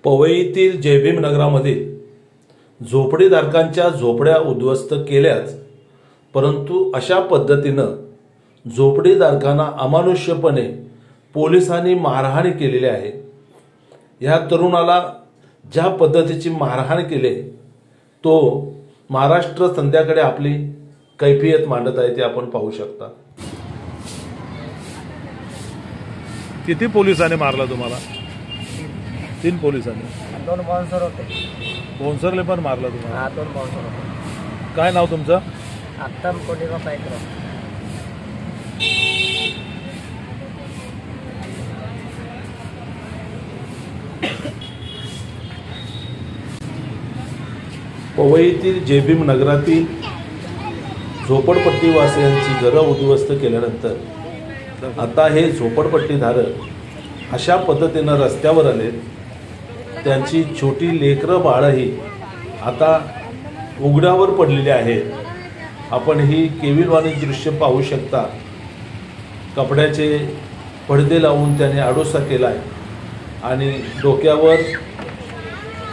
पवईतील जयभीम नगरामध्ये झोपडीधारकांच्या झोपड्या उद्ध्वस्त केल्याच, परंतु अशा पद्धतीनं झोपडीधारकांना अमानुष्यपणे पोलिसांनी मारहाण केलेली आहे। या तरुणाला ज्या पद्धतीची मारहाण केली तो महाराष्ट्र संध्याकाळी आपली कैफियत मांडत आहे ते आपण पाहू शकता। किती पोलिसांनी मारला तुम्हाला? 3 पोलिसांनी। 2 बाउन्सर होते। बाउन्सरले पण मारला तुम्हाला? 2 बाउन्सर होते। काय नाव तुमचं? आत्तम कोडिमा पायकरा। पवईतील जयभीम नगरातील झोपडपट्टीवासियांची घरं उद्ध्वस्त केल्यानंतर आता हे झोपडपट्टीधारक अशा पद्धतीनं रस्त्यावर आले। त्यांची छोटी लेकरं बाळही आता उघड्यावर पडलेली आहेत। आपण ही केविलवाणी दृश्य पाहू शकता। कपड्याचे पडदे लावून त्याने आडोसा केलाय आणि डोक्यावर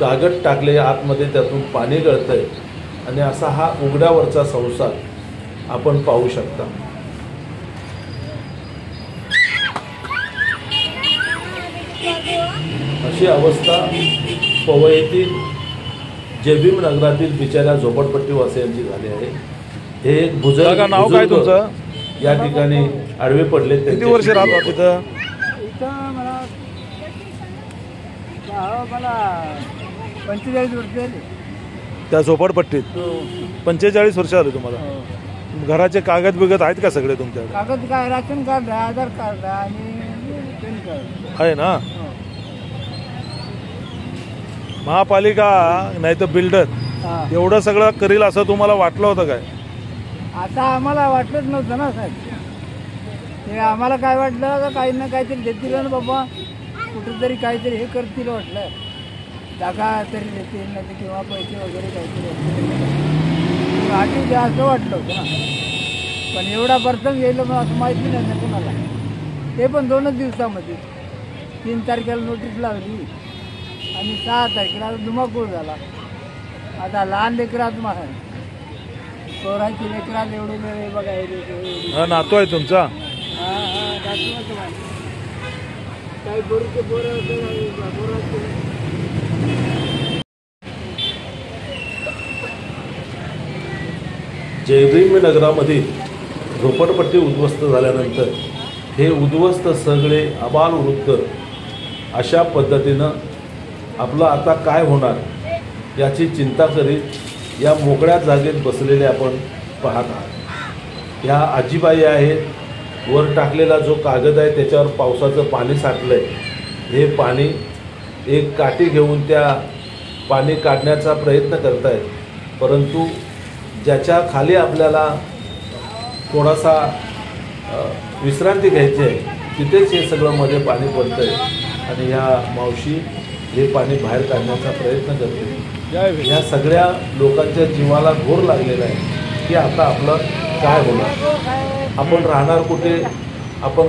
कागद टाकले, आतमध्ये त्यातून पाणी गळतंय आणि असा हा उघड्यावरचा संसार आपण पाहू शकता। अशी अवस्था पवईतील जयभीम नगरातील बिचाऱ्या झोपडपट्टीवासियांची झाली आहे। हे एक बुजुर्ग नाव काय तुमचं? या ठिकाणी आडवे पडले। किती वर्ष राहतो तिथं? मला 45 वर्ष झाली त्या झोपडपट्टीत। 45 वर्ष आले तुम्हाला? घराचे कागद बिगद आहेत का सगळे तुमच्याकडे? कागद काय? राशन कार्ड, आधार कार्ड आणि पॅन कार्ड आहे ना? महापालिका नाही तर बिल्डर एवढं सगळं करील असं तुम्हाला वाटलं होतं काय? आता आम्हाला वाटलंच नव्हतं ना साहेब। ते आम्हाला काय वाटलं का काही ना काहीतरी देतील ना बाबा, कुठेतरी काहीतरी हे करतील वाटलं, जागा तरी देतील नाही किंवा पैसे वगैरे काहीतरी आधी द्या असं वाटलं होतं ना। पण एवढा प्रथम गेलं मग असं माहिती नाही ना कोणाला। ते पण 2च दिवसामध्ये 3 तारखेला नोटीस लावली आणि 6 तारखेला धुमाकूळ झाला। आता लहान लेकरात मला पोरांची लेकरात एवढे वेळ बघा। नातू आहे तुमचा? काही बोरचे बोरं जयभीम नगरामध्ये झोपडपट्टी उद्ध्वस्त झाल्यानंतर हे उद्ध्वस्त सगळे आबालवृद्ध अशा पद्धतीनं आपलं आता काय होणार याची चिंता करीत या मोकळ्या जागेत बसलेले आपण पाहत आहात। ह्या आजीबाई आहेत, वर टाकलेला जो कागद आहे त्याच्यावर पावसाचं पाणी साठलंय। हे पाणी एक काठी घेऊन त्या पाणी काढण्याचा प्रयत्न करत आहेत, परंतु ज्याच्या खाली आपल्याला थोडासा विश्रांती घ्यायची आहे तिथेच हे सगळं मध्ये पाणी पडतंय आणि ह्या मावशी हे पाणी बाहेर काढण्याचा प्रयत्न करते। या सगळ्या लोकांच्या जीवाला घोर लागलेला आहे की आता आपलं काय होणार, आपण राहणार कुठे, आपण